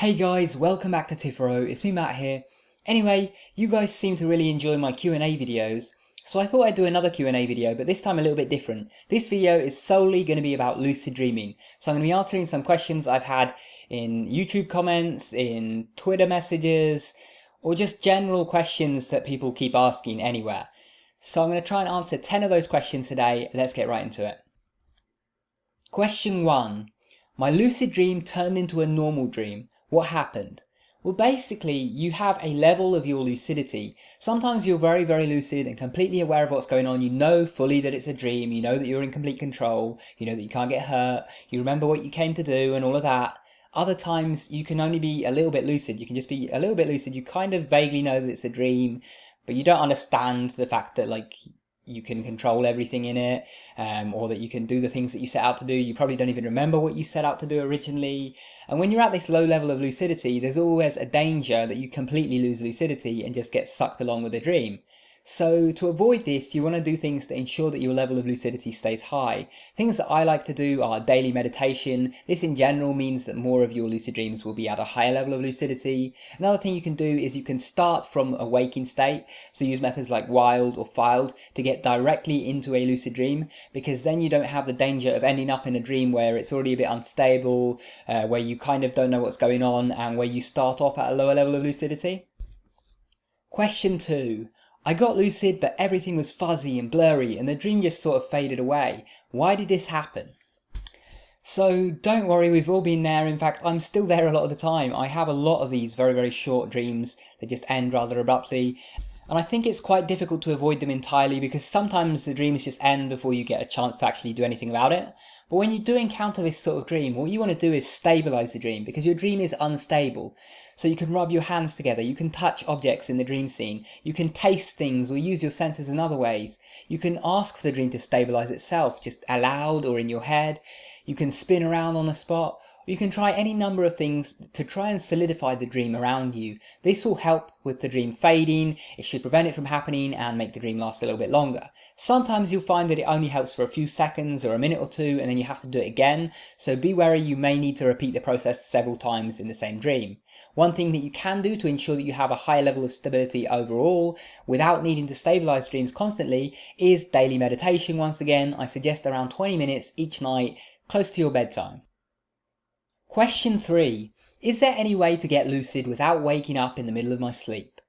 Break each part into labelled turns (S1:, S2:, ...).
S1: Hey guys, welcome back to Tipharot, it's me Matt here. Anyway, you guys seem to really enjoy my Q&A videos, so I thought I'd do another Q&A video, but this time a little bit different. This video is solely going to be about lucid dreaming, so I'm going to be answering some questions I've had in YouTube comments, in Twitter messages, or just general questions that people keep asking anywhere. So I'm going to try and answer 10 of those questions today. Let's get right into it. Question 1. My lucid dream turned into a normal dream. What happened? Well, basically, you have a level of your lucidity. Sometimes you're very, very lucid and completely aware of what's going on. You know fully that it's a dream. You know that you're in complete control. You know that you can't get hurt. You remember what you came to do and all of that. Other times, you can only be a little bit lucid. You can just be a little bit lucid. You kind of vaguely know that it's a dream, but you don't understand the fact that, you can control everything in it, or that you can do the things that you set out to do. You probably don't even remember what you set out to do originally. And when you're at this low level of lucidity, there's always a danger that you completely lose lucidity and just get sucked along with the dream. So to avoid this, you want to do things to ensure that your level of lucidity stays high. Things that I like to do are daily meditation. This in general means that more of your lucid dreams will be at a higher level of lucidity. Another thing you can do is you can start from a waking state. So use methods like wild or filed to get directly into a lucid dream, because then you don't have the danger of ending up in a dream where it's already a bit unstable, where you kind of don't know what's going on, and where you start off at a lower level of lucidity. Question 2. I got lucid, but everything was fuzzy and blurry and the dream just sort of faded away. Why did this happen? So don't worry, we've all been there. In fact, I'm still there a lot of the time. I have a lot of these very, very short dreams that just end rather abruptly. And I think it's quite difficult to avoid them entirely because sometimes the dreams just end before you get a chance to actually do anything about it. But when you do encounter this sort of dream, what you want to do is stabilize the dream, because your dream is unstable. So you can rub your hands together, you can touch objects in the dream scene, you can taste things or use your senses in other ways. You can ask for the dream to stabilize itself, just aloud or in your head. You can spin around on the spot. You can try any number of things to try and solidify the dream around you. This will help with the dream fading, it should prevent it from happening and make the dream last a little bit longer. Sometimes you'll find that it only helps for a few seconds or a minute or two and then you have to do it again, so be wary, you may need to repeat the process several times in the same dream. One thing that you can do to ensure that you have a high level of stability overall without needing to stabilize dreams constantly is daily meditation. Once again, I suggest around 20 minutes each night, close to your bedtime. Question 3. Is there any way to get lucid without waking up in the middle of my sleep?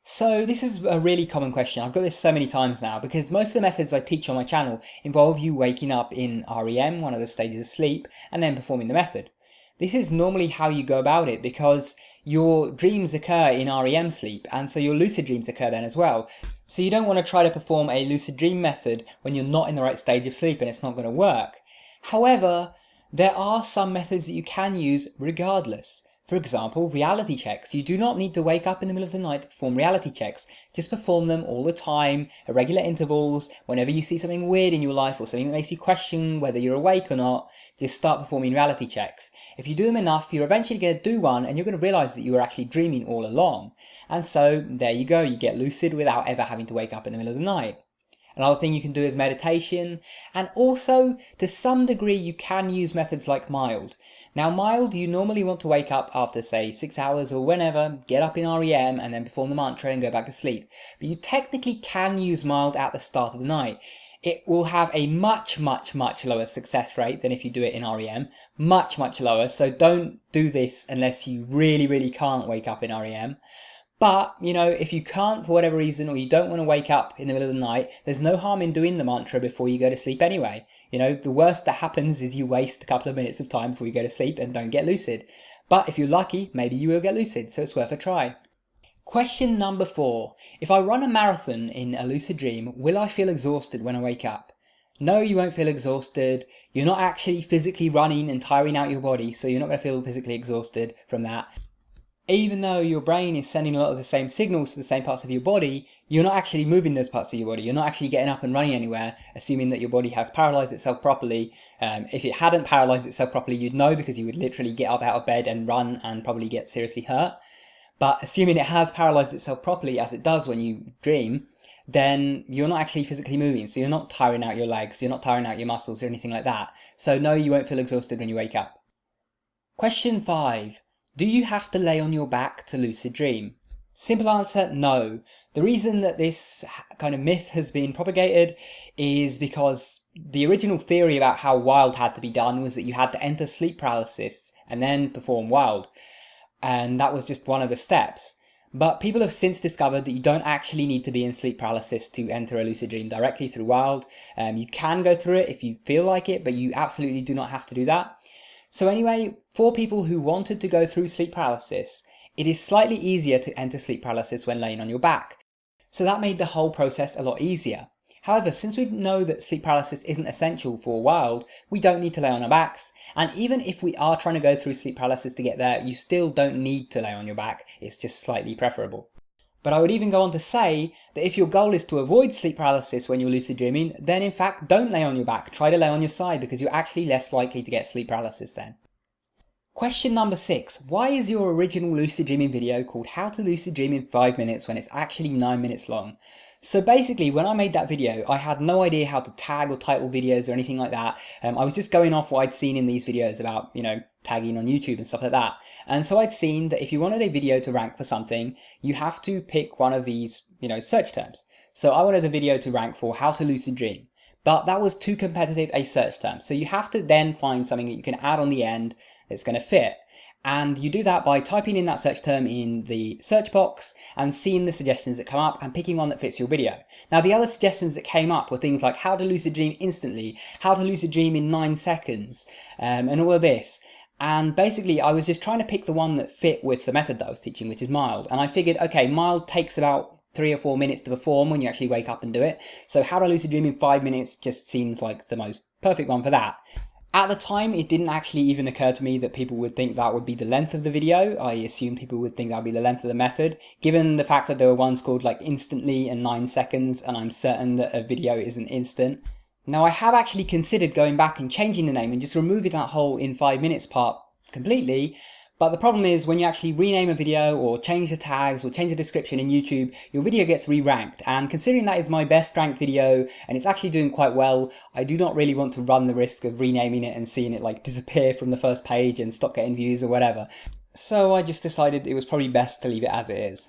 S1: So this is a really common question. I've got this so many times now because most of the methods I teach on my channel involve you waking up in REM, one of the stages of sleep, and then performing the method. This is normally how you go about it because your dreams occur in REM sleep, and so your lucid dreams occur then as well. So you don't want to try to perform a lucid dream method when you're not in the right stage of sleep and it's not going to work. However, there are some methods that you can use regardless. For example, reality checks. You do not need to wake up in the middle of the night to perform reality checks. Just perform them all the time, at regular intervals. Whenever you see something weird in your life or something that makes you question whether you're awake or not, just start performing reality checks. If you do them enough, you're eventually going to do one and you're going to realize that you were actually dreaming all along. And so there you go, you get lucid without ever having to wake up in the middle of the night. Another thing you can do is meditation, and also to some degree you can use methods like mild. Now mild, you normally want to wake up after say 6 hours or whenever, get up in REM and then perform the mantra and go back to sleep. But you technically can use mild at the start of the night. It will have a much lower success rate than if you do it in REM. Much lower, so don't do this unless you really can't wake up in REM. But, if you can't for whatever reason, or you don't want to wake up in the middle of the night, there's no harm in doing the mantra before you go to sleep anyway. The worst that happens is you waste a couple of minutes of time before you go to sleep and don't get lucid. But if you're lucky, maybe you will get lucid, so it's worth a try. Question number 4. If I run a marathon in a lucid dream, will I feel exhausted when I wake up? No, you won't feel exhausted. You're not actually physically running and tiring out your body, so you're not going to feel physically exhausted from that. Even though your brain is sending a lot of the same signals to the same parts of your body, you're not actually moving those parts of your body. You're not actually getting up and running anywhere, assuming that your body has paralysed itself properly. If it hadn't paralysed itself properly, you'd know, because you would literally get up out of bed and run and probably get seriously hurt. But assuming it has paralysed itself properly, as it does when you dream, then you're not actually physically moving. So you're not tiring out your legs, you're not tiring out your muscles or anything like that. So no, you won't feel exhausted when you wake up. Question 5. Do you have to lay on your back to lucid dream? Simple answer, no. The reason that this kind of myth has been propagated is because the original theory about how wild had to be done was that you had to enter sleep paralysis and then perform wild. And that was just one of the steps. But people have since discovered that you don't actually need to be in sleep paralysis to enter a lucid dream directly through wild. You can go through it if you feel like it, but you absolutely do not have to do that. So anyway, for people who wanted to go through sleep paralysis, it is slightly easier to enter sleep paralysis when laying on your back. So that made the whole process a lot easier. However, since we know that sleep paralysis isn't essential for wild, we don't need to lay on our backs. And even if we are trying to go through sleep paralysis to get there, you still don't need to lay on your back. It's just slightly preferable. But I would even go on to say that if your goal is to avoid sleep paralysis when you're lucid dreaming, then in fact don't lay on your back. Try to lay on your side because you're actually less likely to get sleep paralysis then. Question number 6. Why is your original lucid dreaming video called How to Lucid Dream in 5 minutes when it's actually 9 minutes long? So basically, when I made that video, I had no idea how to tag or title videos or anything like that. I was just going off what I'd seen in these videos about, tagging on YouTube and stuff like that. And so I'd seen that if you wanted a video to rank for something, you have to pick one of these, search terms. So I wanted a video to rank for How to Lucid Dream. But that was too competitive a search term. So you have to then find something that you can add on the end that's going to fit. And you do that by typing in that search term in the search box and seeing the suggestions that come up and picking one that fits your video. Now the other suggestions that came up were things like how to lucid dream instantly, how to lucid dream in 9 seconds, and all of this. And basically I was just trying to pick the one that fit with the method that I was teaching, which is mild. And I figured, okay, mild takes about 3 or 4 minutes to perform when you actually wake up and do it. So how to lucid dream in 5 minutes just seems like the most perfect one for that. At the time, it didn't actually even occur to me that people would think that would be the length of the video. I assumed people would think that would be the length of the method, given the fact that there were ones called like instantly and 9 seconds, and I'm certain that a video isn't instant. Now I have actually considered going back and changing the name and just removing that whole in 5 minutes part completely. But the problem is when you actually rename a video or change the tags or change the description in YouTube, your video gets re-ranked. And considering that is my best ranked video and it's actually doing quite well, I do not really want to run the risk of renaming it and seeing it like disappear from the first page and stop getting views or whatever. So I just decided it was probably best to leave it as it is.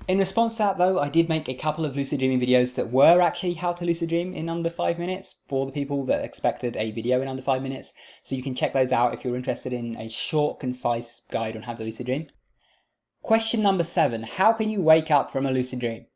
S1: In response to that though, I did make a couple of lucid dreaming videos that were actually how to lucid dream in under 5 minutes for the people that expected a video in under 5 minutes. So you can check those out if you're interested in a short, concise guide on how to lucid dream. Question number 7. How can you wake up from a lucid dream?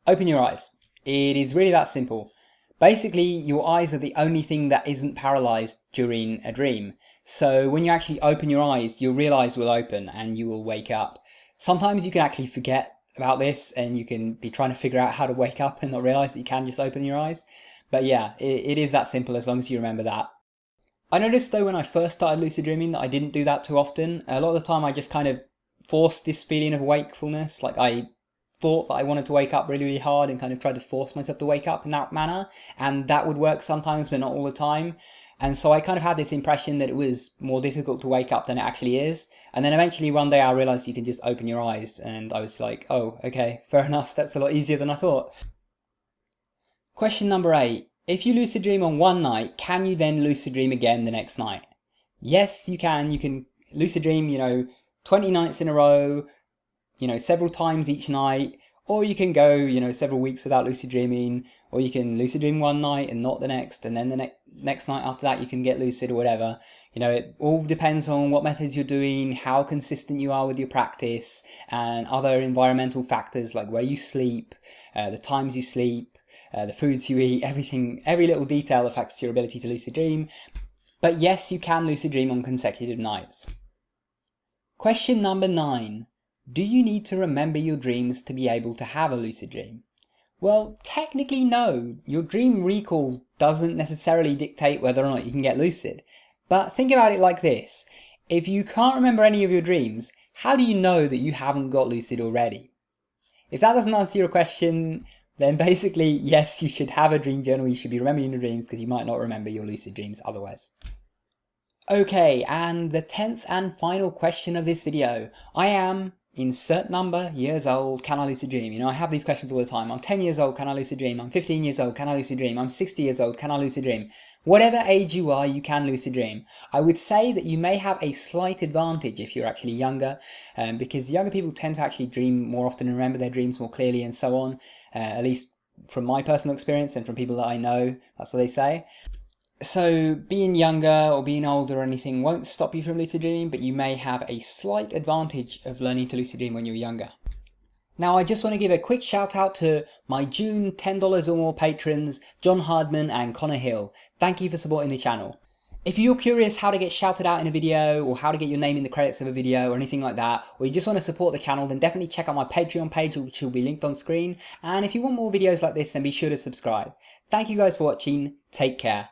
S1: Open your eyes. It is really that simple. Basically, your eyes are the only thing that isn't paralyzed during a dream. So when you actually open your eyes, your real eyes will open and you will wake up. Sometimes you can actually forget about this and you can be trying to figure out how to wake up and not realize that you can just open your eyes. But yeah, it is that simple as long as you remember that. I noticed though when I first started lucid dreaming that I didn't do that too often. A lot of the time I just kind of forced this feeling of wakefulness. Like I thought that I wanted to wake up really, really hard and kind of tried to force myself to wake up in that manner. And that would work sometimes, but not all the time. And so I kind of had this impression that it was more difficult to wake up than it actually is. And then eventually one day I realized you can just open your eyes and I was like, oh, okay, fair enough. That's a lot easier than I thought. Question number 8. If you lucid dream on one night, can you then lucid dream again the next night? Yes, you can. You can lucid dream, 20 nights in a row, several times each night. Or you can go, several weeks without lucid dreaming, or you can lucid dream one night and not the next, and then the next night after that you can get lucid or whatever. It all depends on what methods you're doing, how consistent you are with your practice, and other environmental factors like where you sleep, the times you sleep, the foods you eat, everything, every little detail affects your ability to lucid dream. But yes, you can lucid dream on consecutive nights. Question number 9. Do you need to remember your dreams to be able to have a lucid dream? Well, technically no. Your dream recall doesn't necessarily dictate whether or not you can get lucid. But think about it like this. If you can't remember any of your dreams, how do you know that you haven't got lucid already? If that doesn't answer your question, then basically, yes, you should have a dream journal. You should be remembering your dreams because you might not remember your lucid dreams otherwise. Okay, and the 10th and final question of this video. I am insert number, years old, can I lucid dream? You know, I have these questions all the time. I'm 10 years old, can I lucid dream? I'm 15 years old, can I lucid dream? I'm 60 years old, can I lucid dream? Whatever age you are, you can lucid dream. I would say that you may have a slight advantage if you're actually younger, because younger people tend to actually dream more often and remember their dreams more clearly and so on, at least from my personal experience and from people that I know, that's what they say. So being younger or being older or anything won't stop you from lucid dreaming, but you may have a slight advantage of learning to lucid dream when you're younger. Now I just want to give a quick shout out to my June $10 or more patrons, John Hardman and Connor Hill. Thank you for supporting the channel. If you're curious how to get shouted out in a video, or how to get your name in the credits of a video or anything like that, or you just want to support the channel, then definitely check out my Patreon page, which will be linked on screen. And if you want more videos like this, then be sure to subscribe. Thank you guys for watching. Take care.